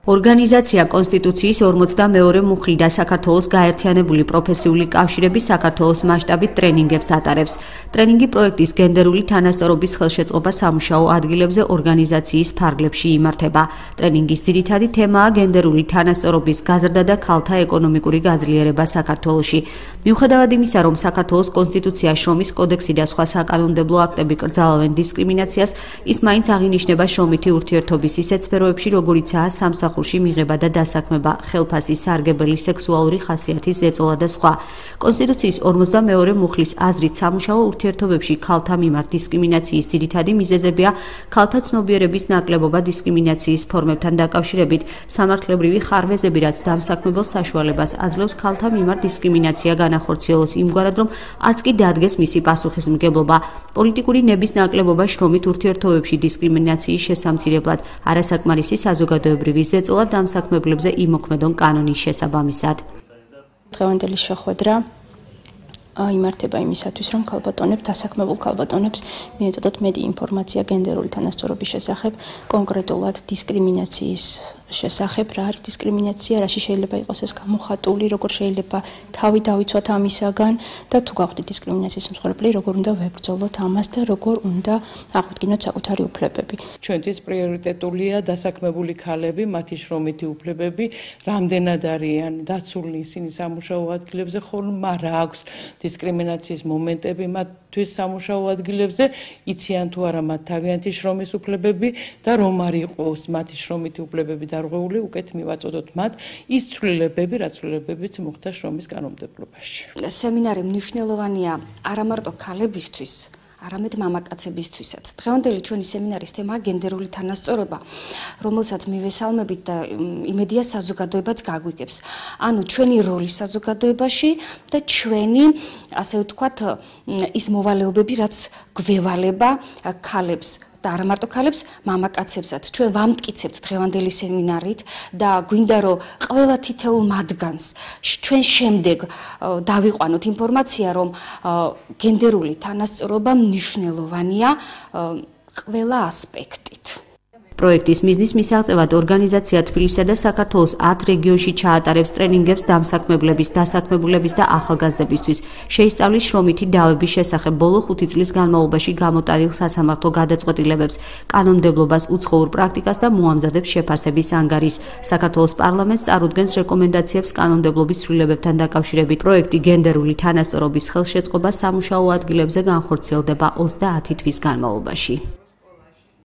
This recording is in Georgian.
ორგანიზაცია კონსტიტუციის 42 მუხლი და საქართველოს გაერთიანებული პროფესიული კავშირების საქართველოს მასშტაბით ტრენინგებს ატარებს. ტრენინგი პროექტის გენდერული თანასწორობის ხელშეწყობა სამუშაო ადგილებზე ორგანიზაციის ფარგლებში იმართება. ტრენინგის ძირითადი თემაა გენდერული თანასწორობის გაზრდა და ქალთა ეკონომიკური გაძლიერება საქართველოში. მიუხედავად იმისა, რომ საქართველოს კონსტიტუცია, შრომის კოდექსი და სხვა საკანონმდებლო აქტები კრძალავენ დისკრიმინაციას, ის მაინც აღინიშნება შრომითი ურთიერთობის ისეთ სფეროებში, როგორიცაა სამსახურში მიღება და დასაქმება, ხელფასი, სარგებელი, სექსუალური ხასიათის ზეწოლა და სხვა. კონსტიტუციის 42 მუხლის აზრით სამუშაო ურთიერთობებში ქალთა მიმართ დისკრიმინაციის ძირითადი მიზეზებია ქალთა ცნობიერების ნაკლებობა დისკრიმინაციის ფორმებთან დაკავშირებით, სამართლებრივი ხარვეზები, რაც დამსაქმებელ საშუალებას აძლევს ქალთა მიმართ დისკრიმინაცია განახორციელოს იმგვარად, რომ არც კი დადგეს მისი პასუხისმგებლობა. პოლიტიკური ნების ნაკლებობა შრომით ურთიერთობებში დისკრიმინაციის შესამცირებლად, არასაკმარისი საზოგადოებრივი ზეწოლა დამსაქმებლებზე იმოქმედონ კანონის შესაბამისად. დღევანდელი შეხვედრა იმართება იმისათვის, რომ ქალბატონებს, დასაქმებულ ქალბატონებს მიეწოდოთ მეტი ინფორმაცია გენდერული თანასწორობის შესახებ, კონკრეტულად დისკრიმინაციის შესახებ, რა არის დისკრიმინაცია, რაში შეიძლება იყოს ეს გამოხატული, როგორ შეიძლება თავი დავიცვათ ამისაგან და თუ გავხდით დისკრიმინაციის მსხვერპლი, როგორ უნდა ვებრძოლოთ ამას და როგორ უნდა აღვდგინოთ საკუთარი უფლებები. ჩვენთვის პრიორიტეტულია დასაქმებული ქალები, მათი შრომითი უფლებები, რამდენად არიან დაცულნი ისინი სამუშაო ადგილებზე, ხოლმე რა აქვს დისკრიმინაციის მომენტები მათთვის სამუშაო ადგილებზე, იციან თუ არა მათ თავიანთი შრომის უფლებები და რომ არ იყოს მათი შრომითი უფლებები დარღვეული, უკეთ მივაწოდოთ მათ ის ცვლილებები, რაც ცვლილებებიც მოხდა შრომის კანონმდებლობაში. სემინარი მნიშვნელოვანია არა მარტო ქალებისთვის, არამედ მამაკაცებისთვისაც. დღევანდელი ჩვენი სემინარის თემაა გენდერული თანასწორობა, რომელსაც მივესალმებით და იმედია საზოგადოებაც გაგვიგებს. ანუ ჩვენი როლი საზოგადოებაში და ჩვენი, ასე ვთქვათ, ის მოვალეობები, რაც გვევალება ქალებს და არა მარტო ქალებს, მამაკაცებსაც. ჩვენ ვამტკიცებთ დღევანდელი სემინარით და გვინდა რომ ყველა თითოეულ მათგანს ჩვენ შემდეგ დავიყვანოთ ინფორმაცია, რომ გენდერული თანასწორობა მნიშვნელოვანია ყველა ასპექტით. პროექტის მიზნის მისაღწევად ორგანიზაცია თბილისსა და საქართველოს 10 რეგიონში ჩაატარებს ტრენინგებს დამსაქმებლების, დასაქმებულების და ახალგაზრდებისთვის. შეისწავლის შრომითი დავების შესახებ ბოლო 5 წლის განმავლობაში გამოტარილ სასამართლო გადაწყვეტილებებს, კანონმდებლობას, უცხოურ პრაქტიკას და მოამზადებს შეფასების ანგარიშს. საქართველოს პარლამენტს წარუდგენს რეკომენდაციებს კანონმდებლობის ცვლილებებთან დაკავშირებით. პროექტი გენდერული თანასწორობის ხელშეწყობა სამუშაო ადგილებზე განხორციელდება 30 თვის განმავლობაში.